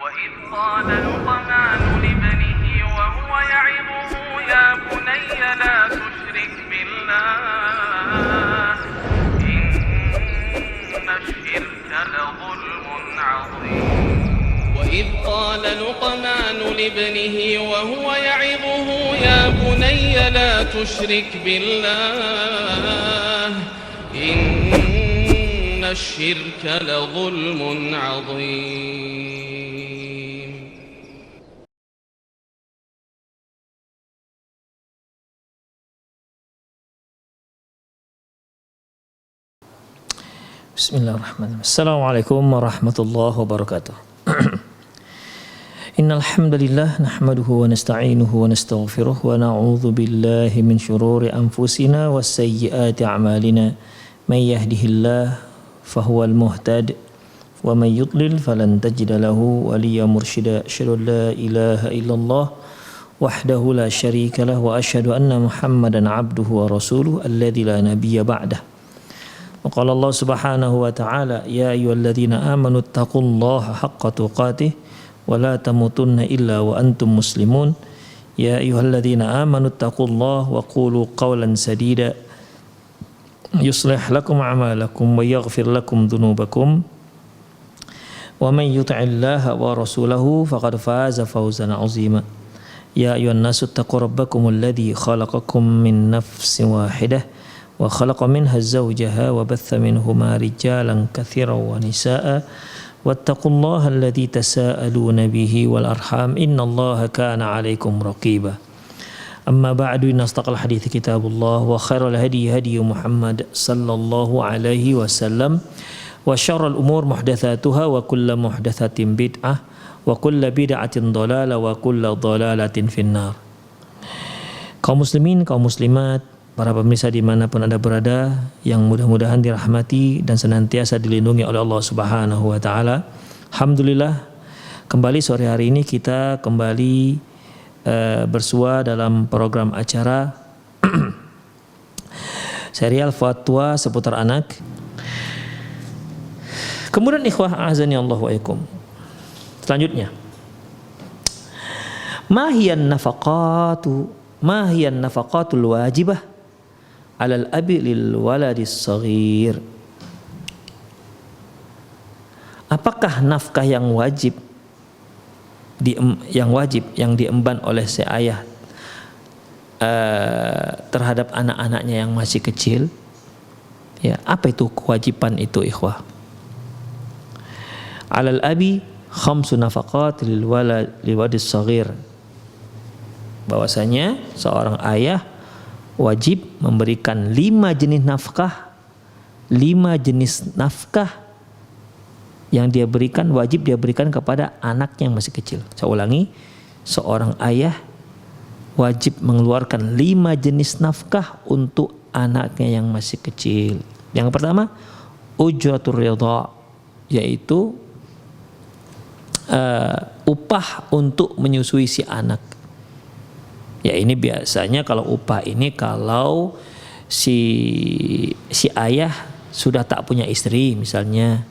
وإذ قال لقمان لابنه وهو يعظه يا بني لا تشرك بالله إن الشرك لظلم عظيم وإذ قال لقمان لابنه وهو يعظه يا بني لا تشرك بالله إن الشرك لظلم عظيم. Bismillahirrahmanirrahim. Assalamualaikum warahmatullahi wabarakatuh. Innal hamdalillah nahmaduhu wa nasta'inuhu wa nastaghfiruh wa na'udzu billahi min shururi anfusina was sayyiati a'malina. May yahdihillahu fahuwal muhtad wa may yudlil falan tajida lahu waliyyan mursyida. Asyhadu an la ilaha illallah wahdahu la syarika lah wa asyhadu anna Muhammadan 'abduhu wa rasuluhu alladzi la nabiyya ba'dah. Qala Allah Subhanahu wa ta'ala ya ayyuhalladzina amanu taqullaha haqqa tuqatih wa la tamutunna illa wa antum muslimun. Ya ayyuhalladzina amanu taqullaha wa qulu qawlan sadida yuslih lakum a'malakum wa yaghfir lakum dhunubakum wa man yuti'illaha wa rasulahu faqad faza fawzan 'azima. Ya ayyuhan nasu taqu rabbakumul ladzi khalaqakum min nafsin wahidah wa khalaqa minha zawjaha wa batha minhuma rijalan katsiran wa nisaa wattaqullaha alladzi tasaaluna bihi wal arham innallaha kana 'alaikum raqiba. Amma ba'du, inna asdaqal hadithi kitabullah wa khairal hadi hadi Muhammad sallallahu alaihi wasallam wa syarrul umur muhdatsatuha wa kullu muhdatsatin bid'ah wa kullu bid'atin dhalalah wa kullu dhalalatin finnar. Kaum muslimin, kaum muslimat, para pemirsa dimanapun Anda berada, yang mudah-mudahan dirahmati dan senantiasa dilindungi oleh Allah Subhanahu wa ta'ala. Alhamdulillah, kembali sore hari ini kita kembali bersua dalam program acara serial fatwa seputar anak. Kemudian ikhwah azani Allah wa ikum. Selanjutnya, mahiyan nafaqatul wajibah alal abi lil waladis saghir. Apakah nafkah yang wajib yang diemban oleh si ayah terhadap anak-anaknya yang masih kecil? Ya, apa itu kewajiban itu ikhwah? Alal abi khamsu nafaqat lil waladis saghir. Bahwasanya seorang ayah wajib memberikan 5 jenis nafkah yang dia berikan, wajib dia berikan kepada anaknya yang masih kecil. Saya ulangi, seorang ayah wajib mengeluarkan 5 jenis nafkah untuk anaknya yang masih kecil. Yang pertama, ujratur ridha, yaitu upah untuk menyusui si anak. Ya, ini biasanya kalau upah ini kalau si ayah sudah tak punya istri misalnya,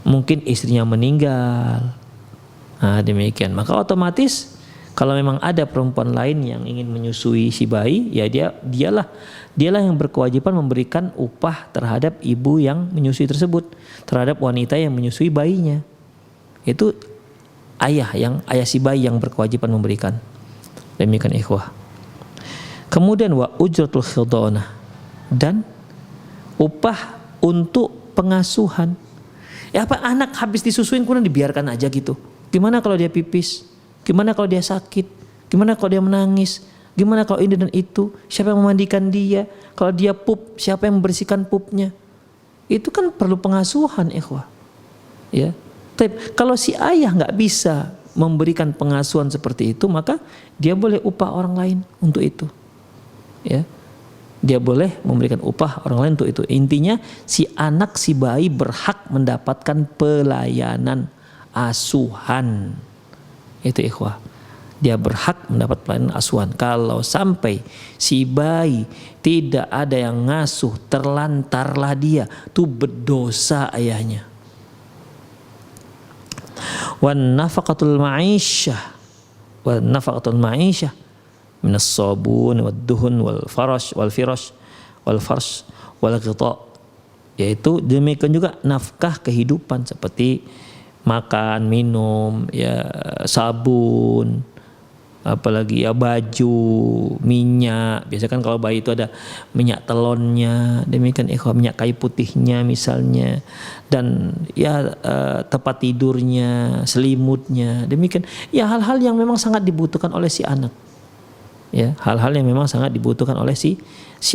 mungkin istrinya meninggal. Nah, demikian. Maka otomatis kalau memang ada perempuan lain yang ingin menyusui si bayi, ya dialah yang berkewajiban memberikan upah terhadap ibu yang menyusui tersebut, terhadap wanita yang menyusui bayinya. Itu ayah si bayi yang berkewajiban memberikan. Demikian ikhwah. Kemudian wa ujratul khidana, dan upah untuk pengasuhan. Ya, apa anak habis disusuin kemudian dibiarkan aja gitu? Gimana kalau dia pipis? Gimana kalau dia sakit? Gimana kalau dia menangis? Gimana kalau ini dan itu? Siapa yang memandikan dia? Kalau dia pup, siapa yang membersihkan pupnya? Itu kan perlu pengasuhan ikhwah. Ya. Tapi kalau si ayah nggak bisa memberikan pengasuhan seperti itu, maka dia boleh upah orang lain untuk itu. Ya. Dia boleh memberikan upah orang lain untuk itu. Intinya si anak, si bayi berhak mendapatkan pelayanan asuhan. Itu ikhwah. Dia berhak mendapat pelayanan asuhan. Kalau sampai si bayi tidak ada yang ngasuh, terlantarlah dia, itu berdosa ayahnya. wan nafaqatul ma'isyah min as-sabun wad duhun wal firash wal ghita, yaitu demikian juga nafkah kehidupan seperti makan, minum, ya sabun, apalagi ya baju, minyak. Biasa kan kalau bayi itu ada minyak telonnya, demikian minyak kayu putihnya misalnya, dan ya tempat tidurnya, selimutnya, demikian. Ya hal-hal yang memang sangat dibutuhkan oleh si anak. Ya, hal-hal yang memang sangat dibutuhkan oleh si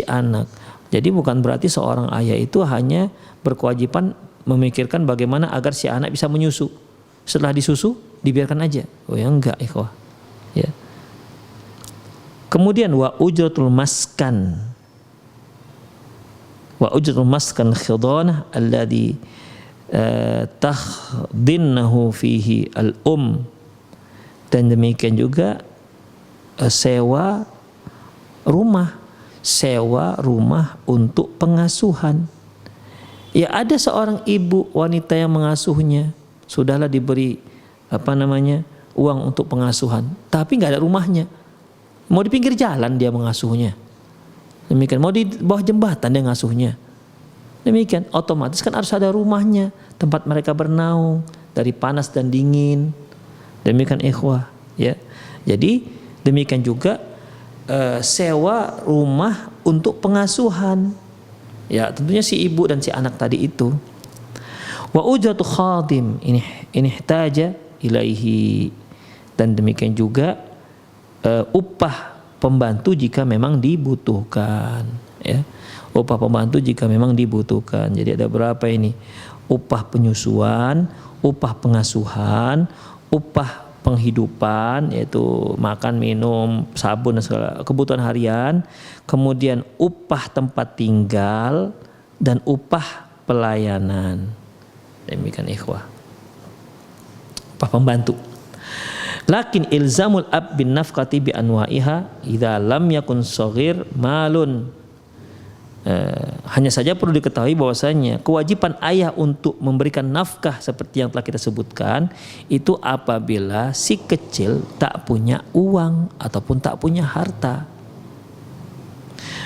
anak. Jadi bukan berarti seorang ayah itu hanya berkewajiban memikirkan bagaimana agar si anak bisa menyusu. Setelah disusu dibiarkan aja. Oh ya enggak, ikhwah. Ya. Kemudian wa ujratul maskan khidanah alladhi takhdinnahu fihi dan demikian juga sewa rumah untuk pengasuhan. Ya ada seorang ibu wanita yang mengasuhnya, sudahlah diberi uang untuk pengasuhan, tapi nggak ada rumahnya. Mau di pinggir jalan dia mengasuhnya, demikian. Mau di bawah jembatan dia ngasuhnya, demikian. Otomatis kan harus ada rumahnya, tempat mereka bernaung dari panas dan dingin, demikian ikhwah. Ya, jadi demikian juga sewa rumah untuk pengasuhan. Ya tentunya si ibu dan si anak tadi itu. Wa ujratu khadim ini ihtaja ilaihi, dan demikian juga upah pembantu jika memang dibutuhkan. Ya, upah pembantu jika memang dibutuhkan. Jadi ada berapa ini? Upah penyusuan, upah pengasuhan, upah penghidupan, yaitu makan, minum, sabun dan segala kebutuhan harian, kemudian upah tempat tinggal dan upah pelayanan. Demikian ikhwah, upah pembantu. Lakin ilzamul ab bin nafqati bi anwa'iha idza lam yakun shaghir malun. Hanya saja perlu diketahui bahwasanya kewajiban ayah untuk memberikan nafkah seperti yang telah kita sebutkan itu apabila si kecil tak punya uang ataupun tak punya harta.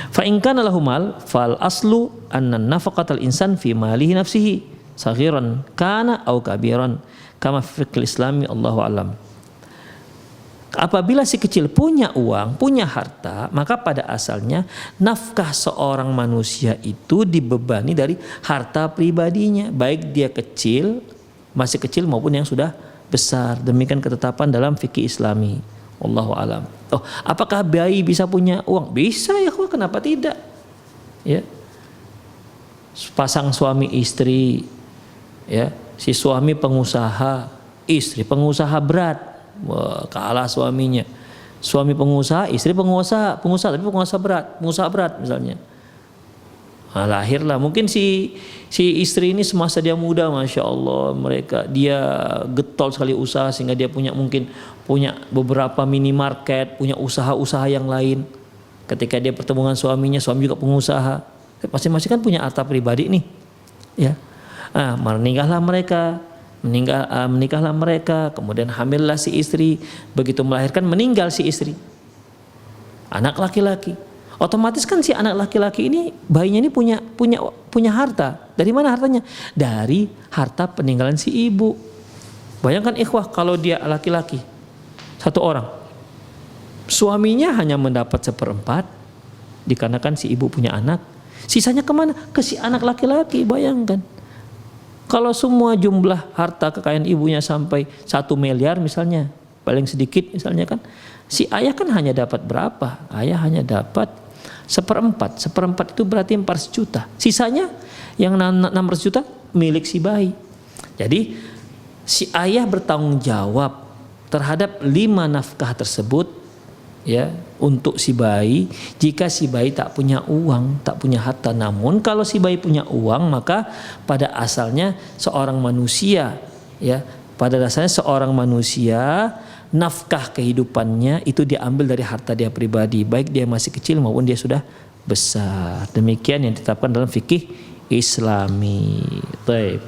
Fa in kana lahu mal fal aslu anna nafaqatal insan fi malihi nafsihi saghiran kana au kabiran kama fi fiqhil islami Allahu alam. Apabila si kecil punya uang, punya harta, maka pada asalnya nafkah seorang manusia itu dibebani dari harta pribadinya, baik dia kecil, masih kecil maupun yang sudah besar. Demikian ketetapan dalam fikih Islami. Wallahu alam. Oh, apakah bayi bisa punya uang? Bisa ya, kenapa tidak? Ya. Pasang suami istri, ya, si suami pengusaha, istri pengusaha berat. Wah, kalah suaminya. Suami pengusaha, istri pengusaha tapi pengusaha berat misalnya. Nah, lahirlah mungkin si istri ini semasa dia muda, masya Allah, dia getol sekali usaha sehingga dia punya beberapa minimarket, punya usaha-usaha yang lain. Ketika dia bertemu dengan suaminya, suami juga pengusaha, masing-masing kan punya harta pribadi nih, ya. Nah, menikahlah mereka, kemudian hamillah si istri, begitu melahirkan meninggal si istri, anak laki-laki. Otomatis kan si anak laki-laki ini, bayinya ini punya harta. Dari mana hartanya? Dari harta peninggalan si ibu. Bayangkan ikhwah, kalau dia laki-laki satu orang, suaminya hanya mendapat 1/4 dikarenakan si ibu punya anak, sisanya kemana? Ke si anak laki-laki. Bayangkan kalau semua jumlah harta kekayaan ibunya sampai 1 miliar misalnya, paling sedikit misalnya kan, si ayah kan hanya dapat berapa? Ayah hanya dapat 1/4. 1/4 itu berarti 400 juta. Sisanya yang 600 juta milik si bayi. Jadi si ayah bertanggung jawab terhadap 5 nafkah tersebut, ya, untuk si bayi. Jika si bayi tak punya uang, tak punya harta. Namun kalau si bayi punya uang, maka pada asalnya seorang manusia, ya, pada dasarnya seorang manusia, nafkah kehidupannya itu diambil dari harta dia pribadi, baik dia masih kecil maupun dia sudah besar. Demikian yang ditetapkan dalam fikih Islami. Baik.